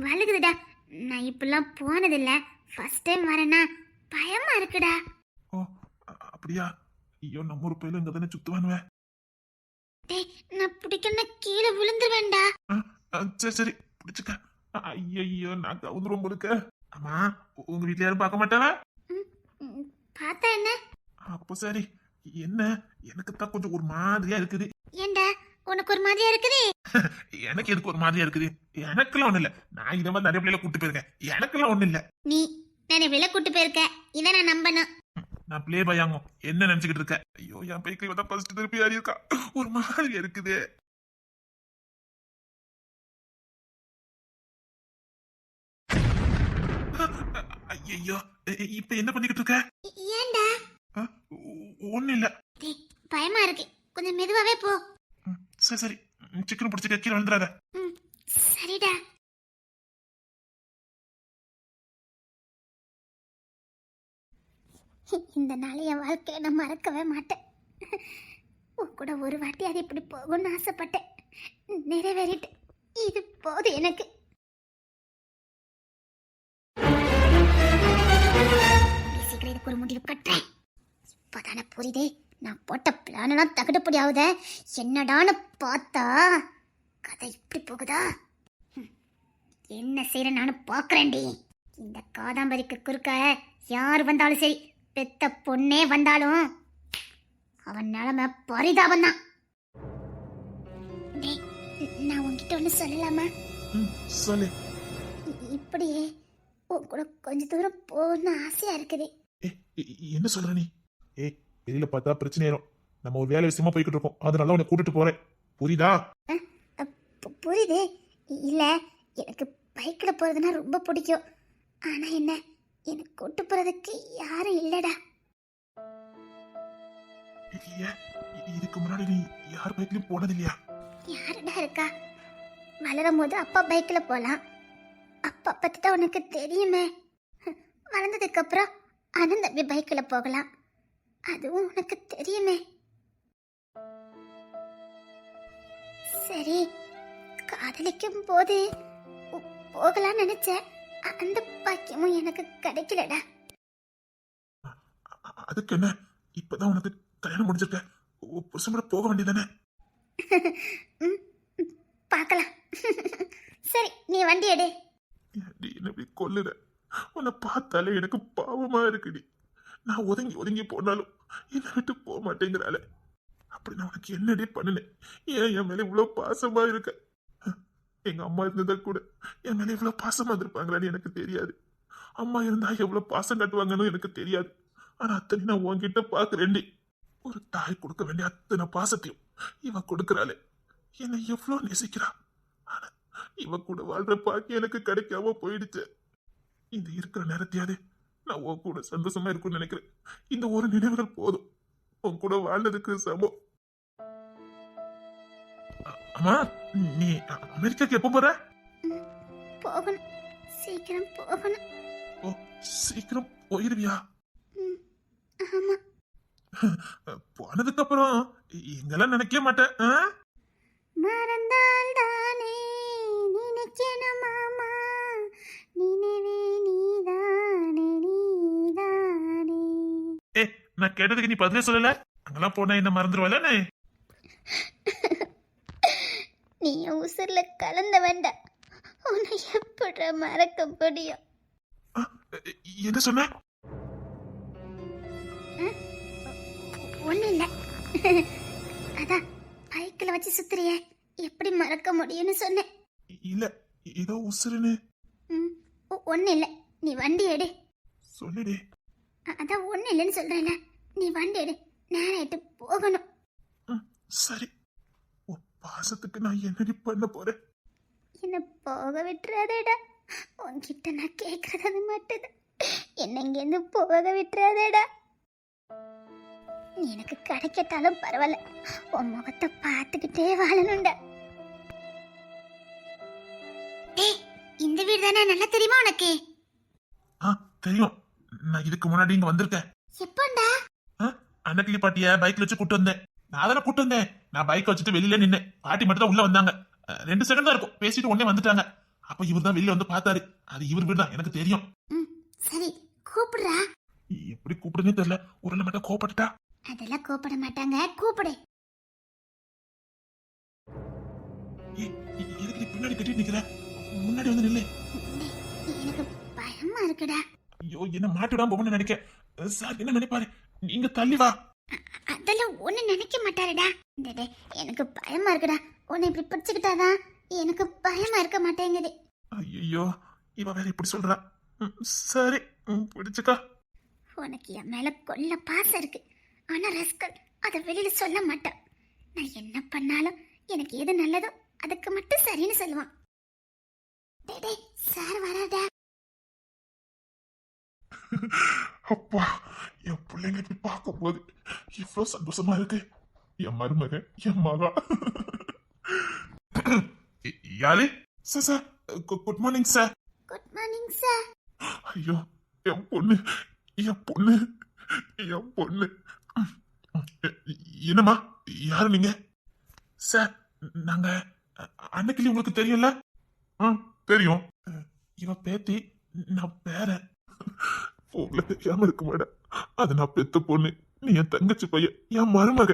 வழுகுதுடா. நான் இப்பெல்லாம் போனதில்ல, ஃபர்ஸ்ட் டைம் வரேன்னா பயமா இருக்குடா. ஓ அப்படியா? ஐயோ, நம்ம ஒரு பையில இங்க தானே சுத்துவானுவேன். டேய், நான் பிடிக்கணும்னா கீழே விழுந்துருவேன்டா. சரி சரி பிடிச்சுக்க. ஐயோ, நான் கவுந்துரும் போலுக்க. ஆமா, உங்க வீட்டுல யாரும் பார்க்க மாட்டானா? பார்த்தா என்ன? அப்போ சரி. என்ன, எனக்கு தான் கொஞ்சம் ஒரு மாதிரியா இருக்குது. ஏண்டா, உனக்கு ஒரு மாதிரியா இருக்குது? எனக்கு எதுக்கு ஒரு மாதிரியா இருக்குது? எனக்கெல்லாம் ஒண்ணு இல்ல. நான் இதை மாதிரி நிறைய பிள்ளைல கூட்டு போயிருக்கேன். எனக்கெல்லாம் ஒண்ணு இல்ல. நீ நிறைய விலை கூட்டு போயிருக்க, இதை நான் நம்பணும். நான் பிளே பையாங்க என்ன நினைச்சுக்கிட்டு இருக்க? ஐயோ, என் பைக்கில் தான் ஃபர்ஸ்ட் திருப்பி யாரி இருக்கா, ஒரு மாதிரியா இருக்குது. ஐயோ, இப்ப என்ன பண்ணிக்கிட்டு இருக்க? ஏண்டா? ஒண்ணு இல்ல. டேய், பயமா இருக்கு, கொஞ்சம் மெதுவாவே போ. சரி சரி, சிக்கன் பிடிச்சிக்க, கீழே வந்துடாத. சரிடா. இந்த நாளை என் வாழ்க்கையை நான் மறக்கவே மாட்டேன். உன் கூட ஒரு வாட்டி அது இப்படி போகும்னு ஆசைப்பட்டேன், நிறைவேறிட்டு. இது போதும் எனக்கு. சீக்கிரம் இதுக்கு ஒரு முடிவு கட்டுறேன். இப்பதானே புரியுதே, நான் போட்ட பிளானெல்லாம் தகடுபடி ஆகுத. என்னடான்னு பார்த்தா கதை இப்படி போகுதா? என்ன செய்யற நானும் பாக்குறேன்டி. இந்த காதாம்பரிக்கு குறுக்க யார் வந்தாலும் சரி, பெத்த பொண்ணே வந்தாலும் அவன் நிலைமை பரிதாபம் தான். நான் உன்கிட்ட ஒண்ணு சொல்லலாமா? சொல்லு. இப்படியே உன் கூட கொஞ்ச தூரம் போகணும்னு ஆசையா இருக்குது. என்ன சொல்ற நீ? வெளியில பார்த்தா பிரச்சனை ஆயிரும். நம்ம ஒரு வேலை விஷயமா போய்கிட்டு இருக்கோம், அதனால உன்னை கூட்டிட்டு போறேன். புரியுதா? புரியுது. இல்ல, எனக்கு பைக்ல போறதுன்னா ரொம்ப பிடிக்கும். ஆனா என்ன, எனக்கு கூட்டு போறதுக்கு யாரும் இல்லடா. இதுக்கு முன்னாடி நீ யார் பைக்லயும் போனது இல்லையா? யாருடா இருக்கா? வளரும் போது அப்பா பைக்ல போலாம். அப்பா பத்தி தான் உனக்கு தெரியுமே. வளர்ந்ததுக்கு அப்புறம் அண்ணன் தம்பி பைக்ல போகலாம், அதுவும் உனக்கு தெரியுமே. சரி, காதலிக்கும் போது போகலாம் நினைச்சேன், அந்த பாக்கியமும் எனக்கு கிடைக்கலடா. அதுக்கு என்ன, இப்பதான் உனக்கு கல்யாணம் முடிஞ்சிருக்க, புருஷன் போக வேண்டியதானே? பார்க்கலாம். சரி, நீ வண்டி எடு. நீ என்ன கொல்லுற? உன்னை பார்த்தாலே எனக்கு பாவமா இருக்குடி. நான் ஒதுங்கி ஒதுங்கி போனாலும் என்னை விட்டு போக மாட்டேங்கிறாளே. அப்படி நான் உனக்கு என்னடி பண்ணினேன்? ஏன் என் மேல இவ்வளவு பாசமா இருக்க? எங்க அம்மா இருந்ததா கூட என் மேல இவ்வளவு பாசமா இருந்திருப்பாங்களான்னு எனக்கு தெரியாது. அம்மா இருந்தா எவ்வளவு பாசம் காட்டுவாங்கன்னு எனக்கு தெரியாது. ஆனா அத்தனை நான் உன்கிட்ட பாக்குறேன்டி. ஒரு தாய் கொடுக்க வேண்டிய அத்தனை பாசத்தையும் இவ கொடுக்கறாளே. என்னை எவ்வளவு நேசிக்கிறா. ஆனா இவ கூட வாழ்ற பாக்கி எனக்கு கிடைக்காம போயிடுச்சு. இந்த இருக்கிற நேரத்தையாவது நான் உன் கூட சந்தோஷமா இருக்கும்னு நினைக்கிறேன். இந்த ஒரு நினைவுகள் போதும் உன் கூட வாழ்ந்ததுக்கு சமம். அம்மா, நீ அமெரிக்காக்கு எப்போ போற? போகணும், சீக்கிரம் போகணும். ஓ, சீக்கிரம் போயிருவியா? ஆமா. போனதுக்கு அப்புறம் எங்கெல்லாம் நினைக்கவே மாட்டேன். மறந்தால் தானே நினைக்கணும் மாமா, நினைவே நீதானே நீதானே. நான் கேட்டதுக்கு நீ பதிலே சொல்லல. அங்கெல்லாம் போனா என்ன மறந்துடுவாளே? நீ உசுர்ல கலந்த வேண்டாம், உன்னை எப்படி மறக்க முடியும்? என்ன சொன்ன? ஒண்ணு இல்ல. அதான் பைக்கில் வச்சு சுத்துறிய, எப்படி மறக்க முடியும்னு சொன்னேன். இல்ல, ஏதோ உசுருன்னு. ஒண்ணு இல்ல, நீ வண்டி எடு. சொல்லுடி. அதான் ஒண்ணு இல்லைன்னு சொல்றேன்ல, நீ வண்டி எடு, நேராயிட்டு போகணும். சரி, பாசத்துக்கு நான் என்னடி பண்ண போறேன்? என்ன போக விட்டுறாதேடா, உன்கிட்ட நான் கேட்கறது அது மட்டும்தான். என்ன இங்கேருந்து போக விட்டுறாதேடா. நீ எனக்கு கிடைக்கட்டாலும் பரவாயில்ல, உன் முகத்தை பார்த்துக்கிட்டே வாழணும்டா. இந்த வீடு தானே, நல்லா தெரியுமா உனக்கு? தெரியும், நான் இதுக்கு முன்னாடி இங்க வந்திருக்கேன். எப்போண்டா? அன்னக்கிளி பாட்டிய பைக்ல வச்சு கூட்டு வந்தேன். நான் தானே கூட்டு வந்தேன். நான் பைக் வச்சுட்டு வெளியில நின்னேன். பாட்டி மட்டும் தான் உள்ள வந்தாங்க. 2 செகண்ட் தான் இருக்கும், பேசிட்டு உடனே வந்துட்டாங்க. அப்ப இவர் தான் வெளியில வந்து பார்த்தாரு. அது இவர் வீடு தான், எனக்கு தெரியும். ம் சரி கூப்பிடுறா. எப்படி கூப்பிடுனே தெரியல. ஒரு மட்டும் கோபப்பட்டுட்டா. அதெல்லாம் கூப்பிட மாட்டாங்க, கூப்பிடு. எதுக்கு பின்னாடி கட்டிட்டு நிக்கிற? முன்னாடி வந்து நில்லு. டேய், எனக்கு பயமா இருக்குடா. ஐயோ, என்ன மாட்டிடாம போகணும்னு நினைக்க. சார் என்ன நினைப்பாரு? நீங்க தள்ளி வா. அதெல்லாம் ஒண்ணு நினைக்க மாட்டாருடா. டேய், எனக்கு பயமா இருக்குடா. உன்னை இப்படி பிடிச்சுக்கிட்டாதான் எனக்கு பயமா இருக்க மாட்டேங்குது. ஐயோ, இவ வேற இப்படி சொல்றா. சரி, பிடிச்சுக்கா. உனக்கு என் மேல கொல்ல பாசம் இருக்கு. ஆனா ரஸ்கல் அதை வெளியில சொல்ல மாட்டான். நான் என்ன பண்ணாலும் எனக்கு எது நல்லதோ அதுக்கு மட்டும் சரின்னு சொல்லுவான். டேய் சார் வராடா. அப்பா, என் பிள்ளைங்க இப்படி பார்க்கும்போது இவ்வளவு சந்தோஷமா இருக்கு. என் மருமக, என் மகா. யாரு? Sir sir, good morning sir. Good morning sir. ஐயோ, என் பொண்ணு, என் பொண்ணு, என் பொண்ணு. என்னம்மா, யாரு நீங்க? சார், நாங்க அன்னைக்கு உங்களுக்கு தெரியும்ல? தெரியும். இவ பேத்தி, நான் பேரன். உங்களுக்கு தெரியாம இருக்க மாட்டேன். அது நான் பெத்த பொண்ணு, நீ என் தங்கச்சி பையன், என் மருமக.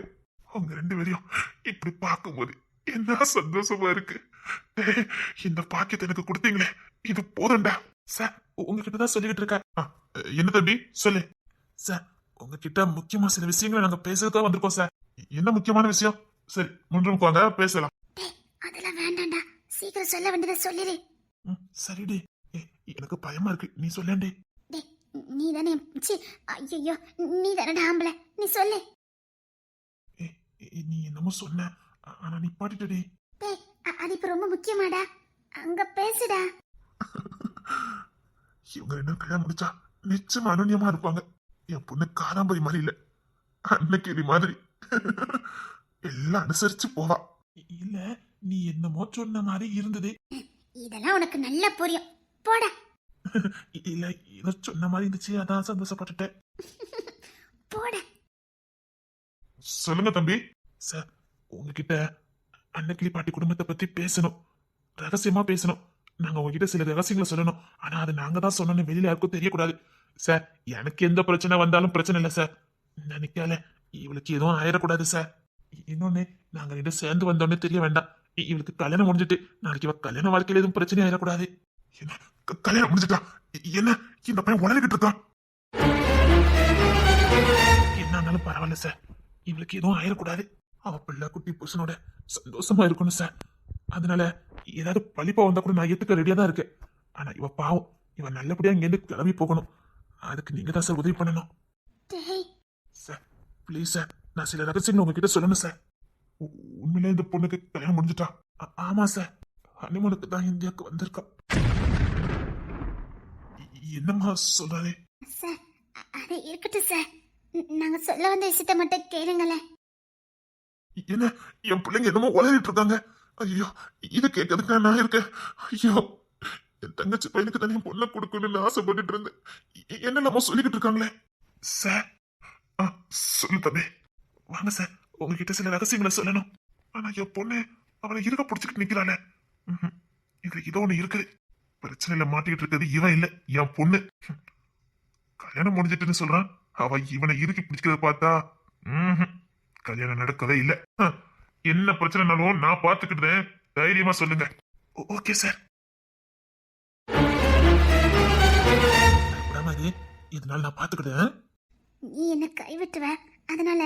அவங்க 2 பேரையும் இப்படி பார்க்கும்போது என்ன சந்தோஷமா இருக்கு. டேய், இந்த பாக்கியத்தை எனக்கு கொடுத்தீங்களே, இது போதண்டா. சார், உங்ககிட்ட தான் சொல்லிக்கிட்டு இருக்கேன். என்ன தம்பி சொல்லு. சார், உங்ககிட்ட முக்கியமா சில விஷயங்களை நாங்க பேசுறதுக்காக வந்திருக்கோம் சார். என்ன முக்கியமான விஷயம்? சரி, முன்னுக்கு வாங்க, பேசலாம். அதெல்லாம் வேண்டாம்டா, சீக்கிரம் சொல்ல வேண்டியதை சொல்லிடு. சரிடி, எனக்கு பயமா இருக்கு, நீ சொல்லேண்டி. நீ தானே, ஐயோ நீ தானடா ஆம்பளை, நீ சொல்லு. நீ என்னமோ சொன்ன, ஆனா நீ பாட்டுட்டடி. டேய், அது இப்ப ரொம்ப முக்கியமாடா, அங்க பேசுடா. இவங்க 2 கல்யாணம் முடிச்சா நிச்சயமா அனுநியமா இருப்பாங்க. என் பொண்ணு காராம்பரி மாதிரி இல்ல, அன்னைக்கு மாதிரி எல்லாம் அனுசரிச்சு போவா. இல்ல, நீ என்னமோ சொன்ன மாதிரி இருந்தது. இதெல்லாம் உனக்கு நல்லா புரியும், போடா. இல்ல, இத சொன்ன மாதிரி இருந்துச்சு, அதான் சந்தோஷப்பட்டுட்டேன். போடா. சொல்லுங்க தம்பி. சார், உங்ககிட்ட அன்னைக்கிளி பாட்டி குடும்பத்தை பத்தி பேசணும், ரகசியமா பேசணும். நாங்க உங்ககிட்ட சில ரகசியங்களை சொல்லணும். ஆனா அது நாங்க தான் சொன்னோம்னு வெளியில யாருக்கும் தெரியக்கூடாது. சார், எனக்கு எந்த பிரச்சனை வந்தாலும் பிரச்சனை இல்லை சார். நினைக்கால இவளுக்கு எதுவும் ஆயிடக்கூடாது சார். இன்னொன்னு, நாங்க 2 சேர்ந்து வந்தோன்னே தெரிய வேண்டாம். இவளுக்கு கல்யாணம் முடிஞ்சிட்டு நாளைக்கு இவ கல்யாண வாழ்க்கையில எதுவும் பிரச்சனை ஆயிடக்கூடாது. என்ன, கல்யாணம் முடிஞ்சிட்டா? என்ன இந்த பையன் உளறிக்கிட்டு இருக்கான்? என்னாலும் பரவாயில்ல சார், இவளுக்கு எதுவும் ஆயிடக்கூடாது. அவ பிள்ளை குட்டி புருஷனோட சந்தோஷமா இருக்கணும் சார். அதனால ஏதாவது பழிப்பா வந்தா கூட நான் ஏத்துக்க ரெடியா தான் இருக்கேன். ஆனா இவ பாவம், இவ நல்லபடியா இங்கேருந்து கிளம்பி போகணும். அதுக்கு நீங்க தான் சார் உதவி பண்ணணும். சார் ப்ளீஸ் சார், நான் சில ரகசியங்கள் உங்ககிட்ட சொல்லணும் சார். உண்மையிலே இந்த பொண்ணுக்கு கல்யாணம் முடிஞ்சுட்டா? ஆமா சார், ஹனிமூனுக்கு தான் இந்தியாவுக்கு வந்திருக்கா. என்னம்மா சொல்றாரு? சார், அது இருக்கட்டும் சார், நாங்க சொல்ல வந்த விஷயத்த மட்டும் கேளுங்களேன். என்ன, என் பிள்ளைங்க என்னமோ உளறிட்டு இருக்காங்க. ஐயோ, இது கேட்கறதுக்கா நான் இருக்கேன். ஐயோ, என் தங்கச்சி பையனுக்கு தனியா பொண்ணை கொடுக்கணும்னு ஆசைப்பட்டுட்டு இருந்தேன். என்னெல்லாமோ சொல்லிக்கிட்டு இருக்காங்களே. சார், சொல்லு தம்பி. வாங்க சார், உங்ககிட்ட சில ரகசியங்களை சொல்லணும். ஆனா என் பொண்ணு அவனை இருக்க பிடிச்சிக்கிட்டு நிக்கிறாளே. இது இதோ ஒண்ணு இருக்குது. பிரச்சனையில மாட்டிக்கிட்டு இருக்கிறது இவன் இல்ல, என் பொண்ணு. கல்யாணம் முடிஞ்சிட்டுன்னு சொல்றான். அவ இவனை இறுக்கி பிடிக்கிறத பார்த்தா கல்யாணம் நடக்கவே இல்ல. என்ன பிரச்சனைனாலும் நான் பார்த்துக்கிட்டேன், தைரியமா சொல்லுங்க. Okay sir. இதனால நான் பார்த்துக்கிட்டேன். நீ என்ன கைவிட்டுவ, அதனால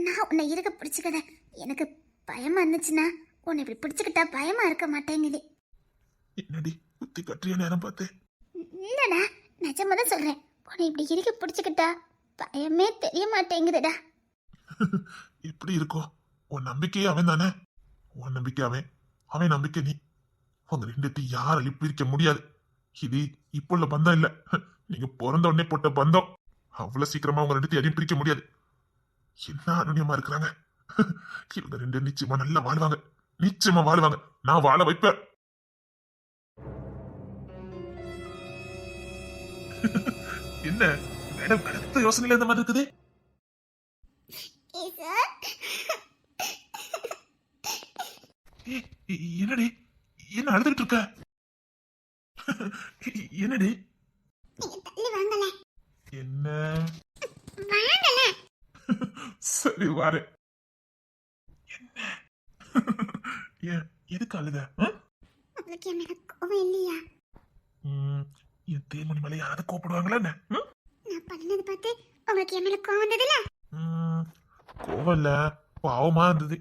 நான் உன்னை இருக்க பிடிச்சுக்கத. எனக்கு பயமா இருந்துச்சுன்னா உன்னை இப்படி பிடிச்சுக்கிட்டா பயமா இருக்க மாட்டேங்குது. என்னடி புத்தி கற்றிய நேரம் பார்த்து? இல்லடா, நிஜமா தான் சொல்றேன். உன்னை இப்படி இருக்க பிடிச்சுக்கிட்டா பயமே தெரிய மாட்டேங்குதுடா. எப்படி இருக்கும்? உன் நம்பிக்கையே அவன் தானே. உன் நம்பிக்கை அவன், அவன் நம்பிக்கை நீ. உங்க 2 யாராலையும் பிரிக்க முடியாது. இது இப்போ உள்ள பந்தம் இல்ல, நீங்க பிறந்த உடனே போட்ட பந்தம். அவ்வளவு சீக்கிரமா உங்க 2 யாரையும் பிரிக்க முடியாது. என்ன அனுநியமா இருக்கிறாங்க. இவங்க 2 நிச்சயமா நல்லா வாழ்வாங்க, நிச்சயமா வாழ்வாங்க. நான் வாழ வைப்பேன். என்ன மேடம், அடுத்த யோசனையில இந்த மாதிரி இருக்குது? என்னடி, என்ன அழுதுகிட்டு இருக்க? என்னடி? நீங்க தள்ளி வாங்கல. என்ன? வாங்கல. சரி வாரேன். என்ன? ஏன் எதுக்கு அழுத? உங்களுக்கு என் மேல கோவம் இல்லையா? என் தேன்மணி மேல யாராவது கூப்பிடுவாங்களா என்ன? நான் பண்ணது பார்த்து உங்களுக்கு என் மேல கோவம் வந்ததுல? கோவம் இல்ல, பாவமா இருந்தது.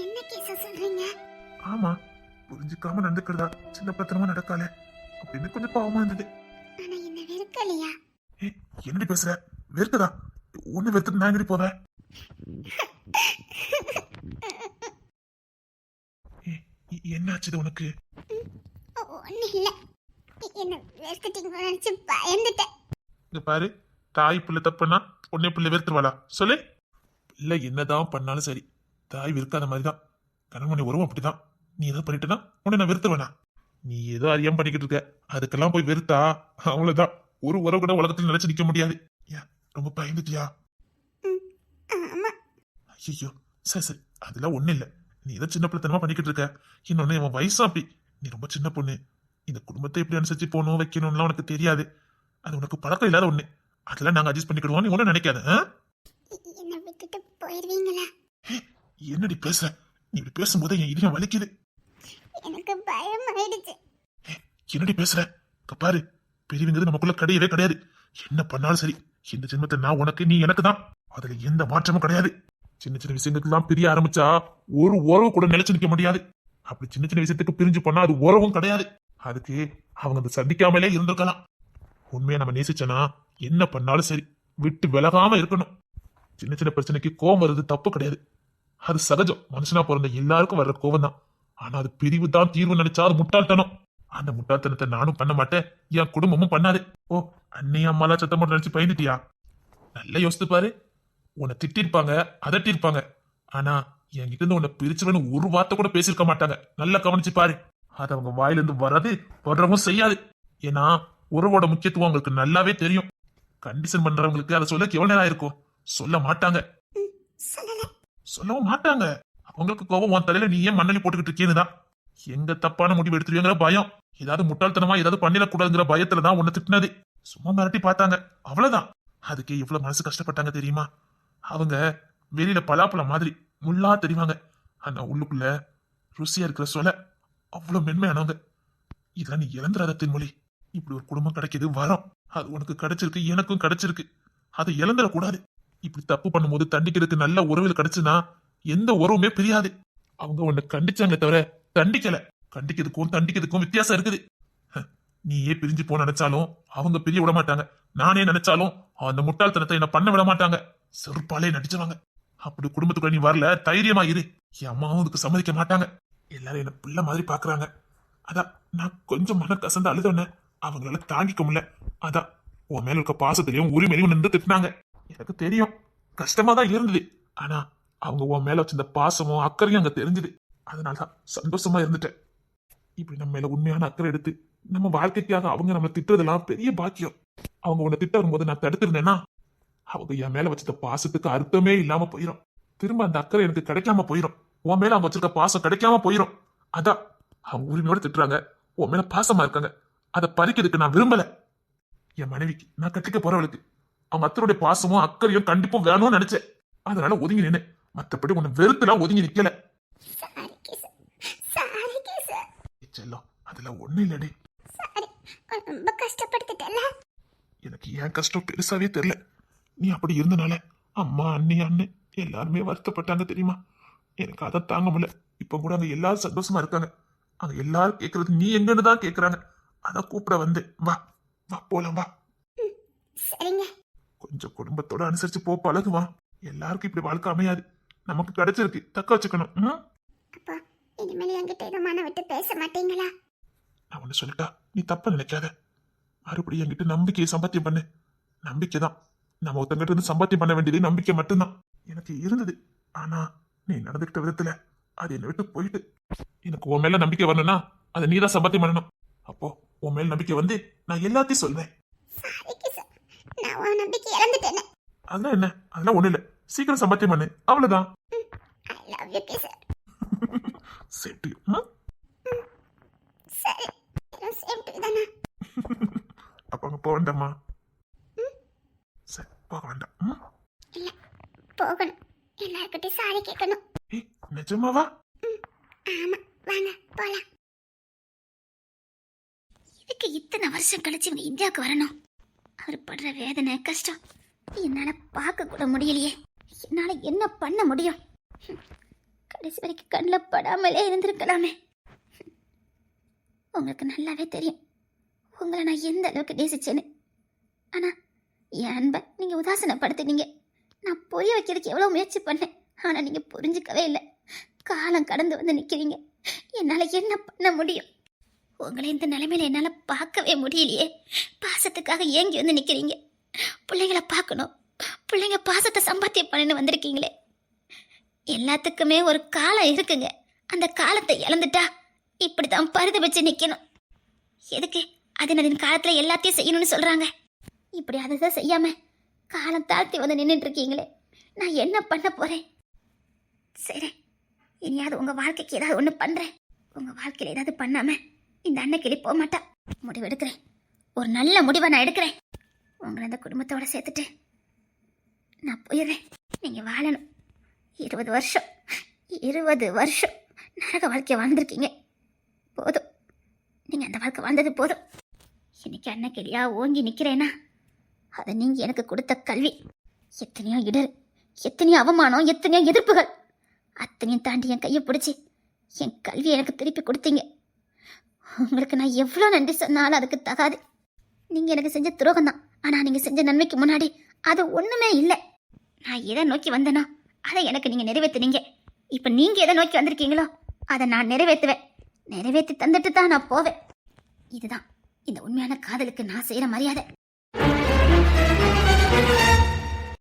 என்ன கேச சொல்றீங்க? ஆமா, புரிஞ்சுக்காம நடந்துக்கிறதா சின்ன பத்திரமா நடக்கால அப்படின்னு கொஞ்சம் பாவமா இருந்தது. ஆனா என்ன வெறுக்கலையா? என்னடி பேசுற? வெறுக்குதா? ஒண்ணு வெறுத்துட்டு நான் எங்கடி போவேன்? என்னாச்சு உனக்கு? ஒண்ணு இல்ல, என்ன வெறுத்துட்டீங்க நினைச்சு பயந்துட்டேன். இங்க பாரு, தாய் பிள்ளை தப்புன்னா பொண்ணே பிள்ளை வெறுத்துருவாளா சொல்லு? பிள்ளை என்னதான் பண்ணாலும் சரி, தாய் வெறுக்காத மாதிரிதான் கணவனை உறவும் அப்படிதான். நீ ஏதோ பண்ணிட்டனா உன்னை நான் வெறுத்துருவேனா? நீ ஏதோ அறியாம பண்ணிக்கிட்டு இருக்க, அதுக்கெல்லாம் போய் வெறுத்தா அவ்வளவுதான். ஒரு உறவு கூட உலகத்துல நினைச்சு நிக்க முடியாது. ஏன் ரொம்ப பயந்துட்டியா? ஐயோ, சரி சரி, அதெல்லாம் ஒண்ணு இல்ல. நீ ஏதோ சின்ன பிள்ளைத்தனமா பண்ணிக்கிட்டு இருக்க. இன்னொன்னு அவன் வயசா அப்படி, நீ ரொம்ப சின்ன பொண்ணு. இந்த குடும்பத்தை எப்படி அனுசரிச்சு போகணும் வைக்கணும்லாம் உனக்கு தெரியாது. அது உனக்கு பழக்கம் இல்லாத ஒண்ணு. அதெல்லாம் நாங்க அட்ஜஸ்ட் பண்ணிக்கிடுவோம், நீ ஒன்னும் நினைக்காத. என்ன விட்டுட்டு போயிருவீங்களா? என்னடி பேசுற? நீ இப்படி பேசும்போது என் இதயம் வலிக்குது. எனக்கு பயம் ஆயிடுச்சு. என்னடி பேசுற? பாரு, பெரியவங்கிறது நமக்குள்ள கிடையவே கிடையாது. என்ன பண்ணாலும் சரி, இந்த ஜென்மத்தை நான் உனக்கு, நீ எனக்கு தான். அதுல எந்த மாற்றமும் கிடையாது. சின்ன சின்ன விஷயங்களுக்கெல்லாம் பிரிய ஆரம்பிச்சா ஒரு உறவு கூட நிலைச்சு நிக்க முடியாது. அப்படி சின்ன சின்ன விஷயத்துக்கு பிரிஞ்சு போனா அது உறவும் கிடையாது. அதுக்கு அவங்க அந்த சந்திக்காமலே இருந்திருக்கலாம். உண்மையா நம்ம நேசிச்சனா என்ன பண்ணாலும் சரி விட்டு விலகாம இருக்கணும். சின்ன சின்ன பிரச்சனைக்கு கோபம் வருது தப்பு கிடையாது, அது சகஜம். மனுஷனா பிறந்த எல்லாருக்கும் வர்ற கோபம் தான். ஆனா அது பிரிவு தான் தீர்வு நினைச்சா அது முட்டாள்தனம். அந்த முட்டாள்தனத்தை நானும் பண்ண மாட்டேன், என் குடும்பமும் பண்ணாது. ஓ, அன்னைய அம்மாலாம் சத்தம் போட்டு நினைச்சு பயந்துட்டியா? நல்லா யோசித்து பாரு. உன்னை திட்டிருப்பாங்க, அதட்டிருப்பாங்க. ஆனா என்கிட்ட இருந்து உன்னை பிரிச்சுவேன்னு ஒரு வார்த்தை கூட பேசியிருக்க மாட்டாங்க. நல்லா கவனிச்சு பாரு. அது அவங்க வாயிலிருந்து வராது, வர்றவும் செய்யாது. ஏன்னா உறவோட முக்கியத்துவம் அவங்களுக்கு நல்லாவே தெரியும். கண்டிஷன் பண்றவங்களுக்கு அதை சொல்ல எவ்வளவு நேரம் இருக்கும்? சொல்ல மாட்டாங்க, சொல்லவும் மாட்டாங்க. அவங்களுக்கு கோபம் உன் தலையில நீ ஏன் மண்ணலி போட்டுக்கிட்டு இருக்கேன்னுதான். எங்க தப்பான முடிவு எடுத்துருவீங்கிற பயம், ஏதாவது முட்டாள்தனமா ஏதாவது பண்ணிடக்கூடாதுங்கிற பயத்துலதான் உன்னை திட்டினது. சும்மா மிரட்டி பார்த்தாங்க, அவ்வளவுதான். அதுக்கே இவ்வளவு மனசு கஷ்டப்பட்டாங்க தெரியுமா? அவங்க வெளியில பலாப்பழம் மாதிரி முள்ளா தெரிவாங்க, ஆனா உள்ளுக்குள்ள ருசியா இருக்கிற சொல்ல அவ்வளவு மென்மையானவங்க. இதெல்லாம் நீ இழந்துராத தென்மொழி. இப்படி ஒரு குடும்பம் கிடைக்கிது வரம். அது உனக்கு கிடைச்சிருக்கு, எனக்கும் கிடைச்சிருக்கு. அதை இழந்துடக்கூடாது. இப்படி தப்பு பண்ணும்போது தண்டிக்கிறதுக்கு நல்ல உறவில் கிடைச்சுன்னா எந்த உறவுமே பிரியாது. அவங்க உன்னை கண்டிச்சாங்க தவிர தண்டிக்கல. கண்டிக்கிறதுக்கும் தண்டிக்கிறதுக்கும் வித்தியாசம் இருக்குது. நீயே பிரிஞ்சு போ நினைச்சாலும் அவங்க பிரிய விட மாட்டாங்க. நானே நினைச்சாலும் அந்த முட்டாள்தனத்தை என்ன பண்ண விட மாட்டாங்க. செருப்பாலே நடிச்சவாங்க. அப்படி குடும்பத்துக்குள்ள நீ வரல, தைரியமா இரு. என் அம்மாவும் இதுக்கு சம்மதிக்க மாட்டாங்க. எல்லாரும் என்ன பிள்ளை மாதிரி பாக்குறாங்க. அதான் நான் கொஞ்சம் மன கசந்து அழுதோன்னு அவங்களால தாங்கிக்க முடியல. அதான் உன் மேல இருக்க பாசத்திலையும் உரிமையிலையும் நின்று திட்டினாங்க. எனக்கு தெரியும், கஷ்டமா தான் இருந்தது. ஆனா அவங்க உன் மேல வச்சிருந்த பாசமும் அக்கறையும் அங்க தெரிஞ்சுது. அதனாலதான் சந்தோஷமா இருந்துட்டேன். இப்படி நம்ம மேல உண்மையான அக்கறை எடுத்து நம்ம வாழ்க்கைக்காக அவங்க நம்மளை திட்டுறதெல்லாம் பெரிய பாக்கியம். அவங்க உன்னை திட்ட வரும்போது நான் தடுத்திருந்தேன்னா அவங்க என் மேல வச்சிருந்த பாசத்துக்கு அர்த்தமே இல்லாம போயிடும். திரும்ப அந்த அக்கறை எனக்கு கிடைக்காம போயிடும். உன் மேல அவங்க வச்சிருக்க பாசம் கிடைக்காம போயிடும். அதான் அவங்க உரிமையோட திட்டுறாங்க, உன் மேல பாசமா இருக்காங்க. அதை பறிக்கிறதுக்கு நான் விரும்பல. என் மனைவிக்கு, நான் கட்டிக்க போறவளுக்கு அவங்க அத்தனுடைய பாசமும் அக்கறையும் கண்டிப்பும் வேணும்னு நினைச்சேன். அதனால ஒதுங்கி நின்று, மற்றபடி உன்னை வெறுத்துலாம் ஒதுங்கி நிக்கல. செல்லம், அதெல்லாம் ஒண்ணு இல்லடி. ரொம்ப கஷ்டப்படுத்திட்டல. எனக்கு ஏன் கஷ்டம் பெருசாவே தெரியல. நீ அப்படி இருந்தனால அம்மா, அண்ணி, அண்ணன் எல்லாருமே வருத்தப்பட்டாங்க தெரியுமா? எனக்கு அதை தாங்க முடியல. இப்ப கூட அங்க எல்லாரும் சந்தோஷமா இருக்காங்க. அங்க எல்லாரும் கேட்கறது நீ எங்கன்னு தான் கேக்குறாங்க. அதான் கூப்பிட வந்து, வா வா போலாம் வா. சரிங்க. கொஞ்சம் குடும்பத்தோட அனுசரிச்சு போ, பழகுவா. எல்லாருக்கும் இப்படி வாழ்க்கை அமையாது. நமக்கு கிடைச்சிருக்கு, தக்க வச்சுக்கணும். அப்பா, இனிமேல் என்கிட்ட இதை மன விட்டு பேச மாட்டீங்களா? நான் ஒண்ணு சொல்லிட்டா நீ தப்ப நினைக்காத. மறுபடியும் என்கிட்ட நம்பிக்கையை சம்பாத்தியம் பண்ணு. நம்பிக்கை தான். நம்ம ஒருத்தங்கிட்ட இருந்து சம்பாத்தியம் பண்ண வேண்டியது நம்பிக்கை மட்டும்தான். எனக்கு இருந்தது. ஆனா நீ நடந்துகிட்ட விதத்துல அது என்னை விட்டு போயிட்டு. எனக்கு உன் மேல நம்பிக்கை வரணும்னா அதை நீ தான் சம்பாத்தியம் பண்ணணும். அப்போ உன் மேல நம்பிக்கை வந்து நான் எல்லாத்தையும் சொல்வேன். நான் உன் நம்பிக்கை இழந்துட்டேன். அதெல்லாம் என்ன? அதெல்லாம் ஒண்ணு இல்ல. சீக்கிரம் சம்பாத்தியம் பண்ணு, அவ்வளவுதான். I love you, kissar. சரி. சரி எல்லாம் சேம் டு தானே. அப்ப அங்க போக வேண்டாமா? சரி போக வேண்டாம். இல்ல போகணும், எல்லார்கிட்டயும் சாரி கேட்கணும். ஏய் நிஜமாவா? ஆமா வாங்க போலாம். இதுக்கு இத்தனை வருஷம் கழிச்சு இவங்க இந்தியாவுக்கு வரணும். அவர் படுற வேதனை கஷ்டம் என்னால பார்க்க கூட முடியலையே. என்னால என்ன பண்ண முடியும்? கடைசி வரைக்கும் கண்ணில் படாமலே இருந்திருக்கலாமே. உங்களுக்கு நல்லாவே தெரியும் உங்களை நான் எந்த அளவுக்கு நேசிச்சேன்னு. ஆனா என் அன்பை நீங்க உதாசனப்படுத்தினீங்க. நான் புரிய வைக்கிறதுக்கு எவ்வளவு முயற்சி பண்ணேன், ஆனா நீங்க புரிஞ்சுக்கவே இல்லை. காலம் கடந்து வந்து நிக்கிறீங்க. என்னால என்ன பண்ண முடியும்? உங்களை இந்த நிலைமையில என்னால பார்க்கவே முடியலையே. பாசத்துக்காக ஏங்கி வந்து நிக்கிறீங்க. பிள்ளைங்களை பார்க்கணும், பிள்ளைங்க பாசத்தை சம்பாத்தியம் பண்ணு வந்திருக்கீங்களே. எல்லாத்துக்குமே ஒரு காலம் இருக்குங்க. அந்த காலத்தை இழந்துட்டா இப்படித்தான் பருத வச்சு நிக்கணும். எதுக்கு அதன் காலத்துல எல்லாத்தையும் செய்யணும்னு சொல்றாங்க. இப்படி அதை செய்யாம காலம் தாழ்த்தி வந்து நின்றுட்டு இருக்கீங்களே. நான் என்ன பண்ண போறேன்? சரி இனியாவது உங்க வாழ்க்கைக்கு ஏதாவது ஒண்ணு பண்றேன். உங்க வாழ்க்கையில ஏதாவது பண்ணாம இந்த அன்னைக்கிளி போக மாட்டா. முடிவு எடுக்கிறேன், ஒரு நல்ல முடிவை நான் எடுக்கிறேன். உங்களை அந்த குடும்பத்தோட சேர்த்துட்டு நான் போயிடுறேன். நீங்க வாழணும். 20 வருஷம் நரக வாழ்க்கையை வாழ்ந்திருக்கீங்க. போதும், நீங்க அந்த வாழ்க்கை வாழ்ந்தது போதும். இன்னைக்கு அன்னைக்கிளியா ஓங்கி நிக்கிறேன்னா அதை நீங்க எனக்கு கொடுத்த கல்வி. எத்தனையோ இடர், எத்தனையோ அவமானம், எத்தனையோ எதிர்ப்புகள், அத்தனையும் தாண்டி என் கையை பிடிச்சி என் கல்வியை எனக்கு திருப்பி கொடுத்தீங்க. உங்களுக்கு நான் எவ்வளோ நன்றி சொன்னாலும் அதுக்கு தகாது. நீங்க எனக்கு செஞ்ச துரோகம் தான், ஆனா நீங்க செஞ்ச நன்மைக்கு முன்னாடி அது ஒண்ணுமே இல்லை. நான் எதை நோக்கி வந்தேனோ அதை எனக்கு நீங்க நிறைவேற்றினீங்க. இப்ப நீங்க எதை நோக்கி வந்திருக்கீங்களோ அதை நான் நிறைவேற்றுவேன். நிறைவேற்றி தந்துட்டு தான் நான் போவேன். இதுதான் இந்த உண்மையான காதலுக்கு நான் செய்யற மரியாதை.